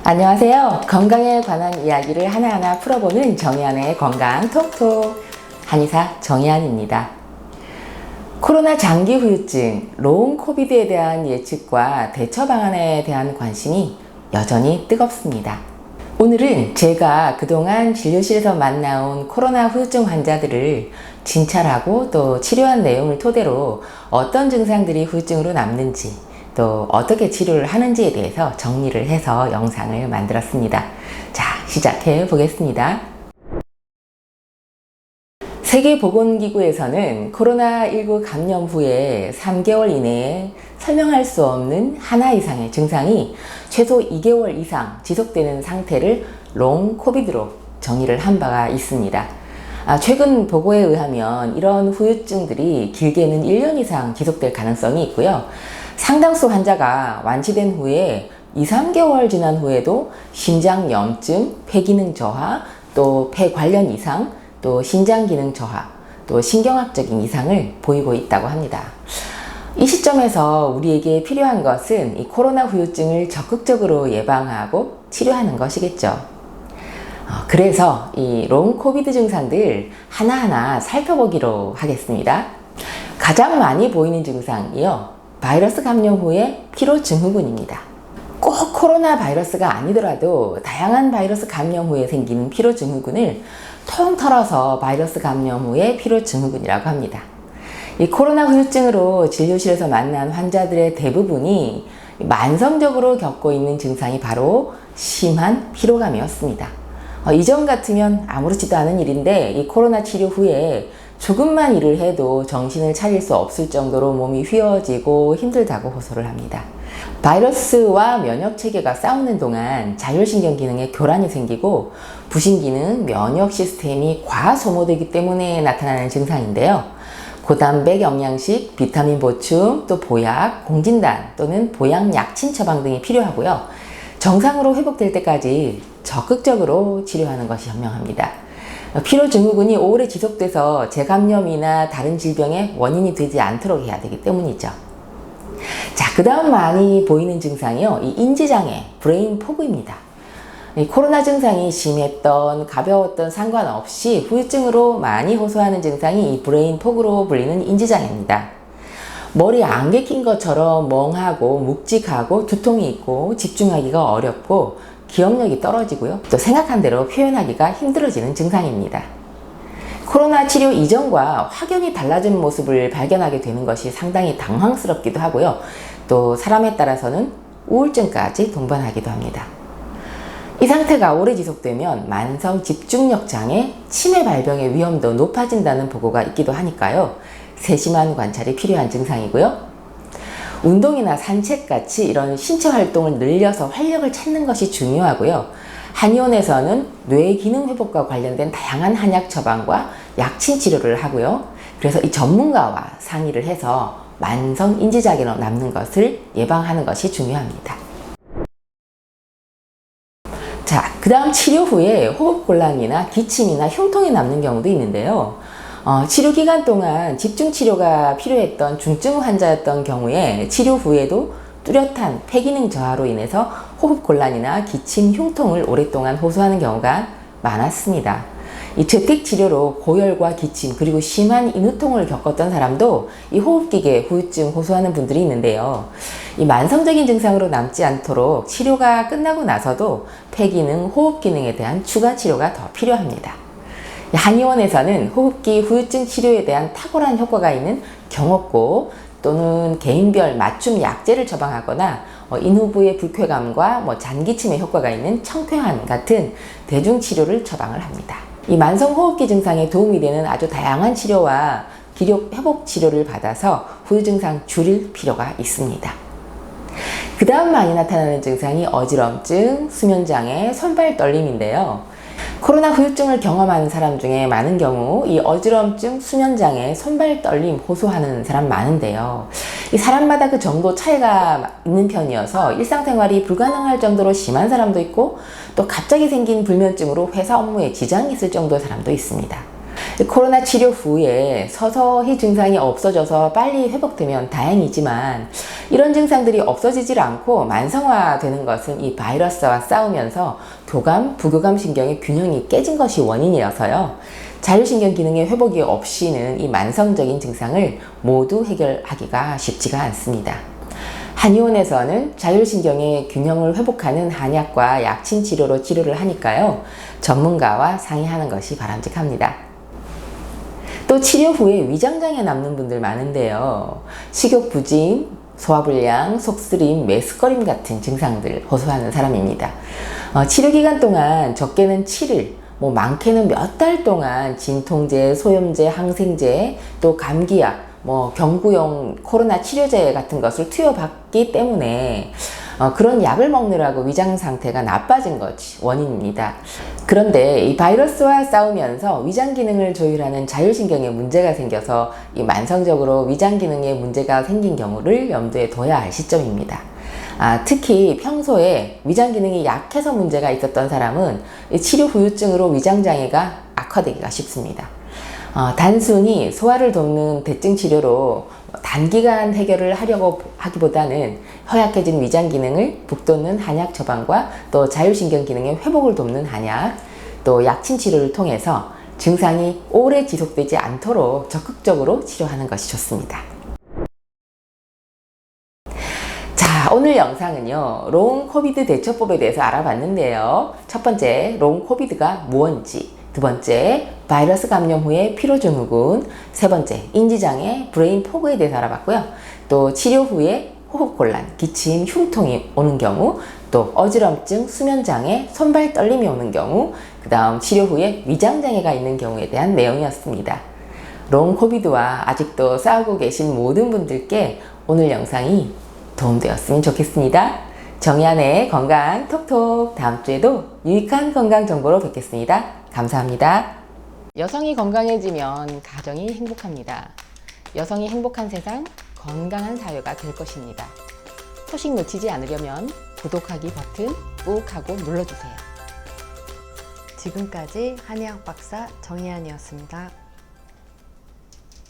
안녕하세요. 건강에 관한 이야기를 하나하나 풀어보는 정의안의 건강 톡톡 한의사 정의안입니다. 코로나 장기 후유증, 롱 코비드에 대한 예측과 대처 방안에 대한 관심이 여전히 뜨겁습니다. 오늘은 제가 그동안 진료실에서 만나온 코로나 후유증 환자들을 진찰하고 또 치료한 내용을 토대로 어떤 증상들이 후유증으로 남는지 또 어떻게 치료를 하는지에 대해서 정리를 해서 영상을 만들었습니다. 자, 시작해 보겠습니다. 세계보건기구에서는 코로나19 감염 후에 3개월 이내에 설명할 수 없는 하나 이상의 증상이 최소 2개월 이상 지속되는 상태를 롱 코비드로 정의를 한 바가 있습니다. 최근 보고에 의하면 이런 후유증들이 길게는 1년 이상 지속될 가능성이 있고요. 상당수 환자가 완치된 후에 2~3개월 지난 후에도 심장염증, 폐기능 저하, 또 폐 관련 이상, 또 신장기능 저하, 또 신경학적인 이상을 보이고 있다고 합니다. 이 시점에서 우리에게 필요한 것은 이 코로나 후유증을 적극적으로 예방하고 치료하는 것이겠죠. 그래서 이 롱 코비드 증상들 하나하나 살펴보기로 하겠습니다. 가장 많이 보이는 증상이요. 바이러스 감염 후의 피로 증후군입니다. 꼭 코로나 바이러스가 아니더라도 다양한 바이러스 감염 후에 생기는 피로 증후군을 통 털어서 바이러스 감염 후의 피로 증후군이라고 합니다. 이 코로나 후유증으로 진료실에서 만난 환자들의 대부분이 만성적으로 겪고 있는 증상이 바로 심한 피로감이었습니다. 이전 같으면 아무렇지도 않은 일인데 이 코로나 치료 후에 조금만 일을 해도 정신을 차릴 수 없을 정도로 몸이 휘어지고 힘들다고 호소를 합니다. 바이러스와 면역체계가 싸우는 동안 자율신경 기능에 교란이 생기고 부신기능, 면역 시스템이 과소모되기 때문에 나타나는 증상인데요. 고단백 영양식, 비타민 보충, 또 보약, 공진단 또는 보양약침 처방 등이 필요하고요. 정상으로 회복될 때까지 적극적으로 치료하는 것이 현명합니다. 피로 증후군이 오래 지속돼서 재감염이나 다른 질병의 원인이 되지 않도록 해야 되기 때문이죠. 자, 그 다음 많이 보이는 증상이요. 이 인지장애, 브레인 포그입니다. 이 코로나 증상이 심했던 가벼웠던 상관없이 후유증으로 많이 호소하는 증상이 이 브레인 포그로 불리는 인지장애입니다. 머리 안개 낀 것처럼 멍하고 묵직하고 두통이 있고 집중하기가 어렵고 기억력이 떨어지고요. 또 생각한 대로 표현하기가 힘들어지는 증상입니다. 코로나 치료 이전과 확연히 달라진 모습을 발견하게 되는 것이 상당히 당황스럽기도 하고요. 또 사람에 따라서는 우울증까지 동반하기도 합니다. 이 상태가 오래 지속되면 만성 집중력 장애, 치매 발병의 위험도 높아진다는 보고가 있기도 하니까요. 세심한 관찰이 필요한 증상이고요. 운동이나 산책같이 이런 신체 활동을 늘려서 활력을 찾는 것이 중요하고요. 한의원에서는 뇌 기능 회복과 관련된 다양한 한약 처방과 약침 치료를 하고요. 그래서 이 전문가와 상의를 해서 만성 인지장애로 남는 것을 예방하는 것이 중요합니다. 자, 그 다음 치료 후에 호흡곤란이나 기침이나 흉통이 남는 경우도 있는데요. 치료 기간 동안 집중 치료가 필요했던 중증 환자였던 경우에 치료 후에도 뚜렷한 폐기능 저하로 인해서 호흡곤란이나 기침, 흉통을 오랫동안 호소하는 경우가 많았습니다. 이 재택치료로 고열과 기침 그리고 심한 인후통을 겪었던 사람도 이 호흡기계 후유증 호소하는 분들이 있는데요. 이 만성적인 증상으로 남지 않도록 치료가 끝나고 나서도 폐기능, 호흡기능에 대한 추가 치료가 더 필요합니다. 한의원에서는 호흡기 후유증 치료에 대한 탁월한 효과가 있는 경옥고 또는 개인별 맞춤 약제를 처방하거나 인후부의 불쾌감과 잔기침에 효과가 있는 청쾌한 같은 대중치료를 처방을 합니다. 이 만성호흡기 증상에 도움이 되는 아주 다양한 치료와 기력 회복 치료를 받아서 후유 증상 줄일 필요가 있습니다. 그 다음 많이 나타나는 증상이 어지럼증, 수면장애, 손발 떨림인데요. 코로나 후유증을 경험하는 사람 중에 많은 경우 이 어지럼증, 수면장애, 손발 떨림 호소하는 사람 많은데요. 이 사람마다 그 정도 차이가 있는 편이어서 일상생활이 불가능할 정도로 심한 사람도 있고 또 갑자기 생긴 불면증으로 회사 업무에 지장이 있을 정도의 사람도 있습니다. 코로나 치료 후에 서서히 증상이 없어져서 빨리 회복되면 다행이지만 이런 증상들이 없어지질 않고 만성화되는 것은 이 바이러스와 싸우면서 교감, 부교감 신경의 균형이 깨진 것이 원인이어서요. 자율신경 기능의 회복이 없이는 이 만성적인 증상을 모두 해결하기가 쉽지가 않습니다. 한의원에서는 자율신경의 균형을 회복하는 한약과 약침 치료로 치료를 하니까요. 전문가와 상의하는 것이 바람직합니다. 또 치료 후에 위장장애 남는 분들 많은데요. 식욕 부진, 소화불량, 속쓰림, 메스꺼림 같은 증상들 호소하는 사람입니다. 치료 기간 동안 적게는 7일, 많게는 몇 달 동안 진통제, 소염제, 항생제, 또 감기약, 경구용 코로나 치료제 같은 것을 투여받기 때문에 그런 약을 먹느라고 위장 상태가 나빠진 것이 원인입니다. 그런데 이 바이러스와 싸우면서 위장 기능을 조율하는 자율신경에 문제가 생겨서 이 만성적으로 위장 기능에 문제가 생긴 경우를 염두에 둬야 할 시점입니다. 특히 평소에 위장 기능이 약해서 문제가 있었던 사람은 치료 후유증으로 위장 장애가 악화되기가 쉽습니다. 단순히 소화를 돕는 대증 치료로 단기간 해결을 하려고 하기보다는 허약해진 위장 기능을 북돋는 한약 처방과 또 자율신경 기능의 회복을 돕는 한약, 또 약침 치료를 통해서 증상이 오래 지속되지 않도록 적극적으로 치료하는 것이 좋습니다. 자, 오늘 영상은요, 롱 코비드 대처법에 대해서 알아봤는데요. 첫 번째, 롱 코비드가 무엇인지, 두 번째, 바이러스 감염 후의 피로증후군, 세 번째, 인지장애, 브레인 포그에 대해서 알아봤고요. 또 치료 후에 호흡곤란, 기침, 흉통이 오는 경우, 또 어지럼증, 수면장애, 손발 떨림이 오는 경우, 그 다음 치료 후에 위장장애가 있는 경우에 대한 내용이었습니다. 롱 코비드와 아직도 싸우고 계신 모든 분들께 오늘 영상이 도움되었으면 좋겠습니다. 정의안의 건강 톡톡, 다음 주에도 유익한 건강 정보로 뵙겠습니다. 감사합니다. 여성이 건강해지면 가정이 행복합니다. 여성이 행복한 세상, 건강한 사회가 될 것입니다. 소식 놓치지 않으려면 구독하기 버튼 꾹 하고 눌러주세요. 지금까지 한의학 박사 정희안이었습니다.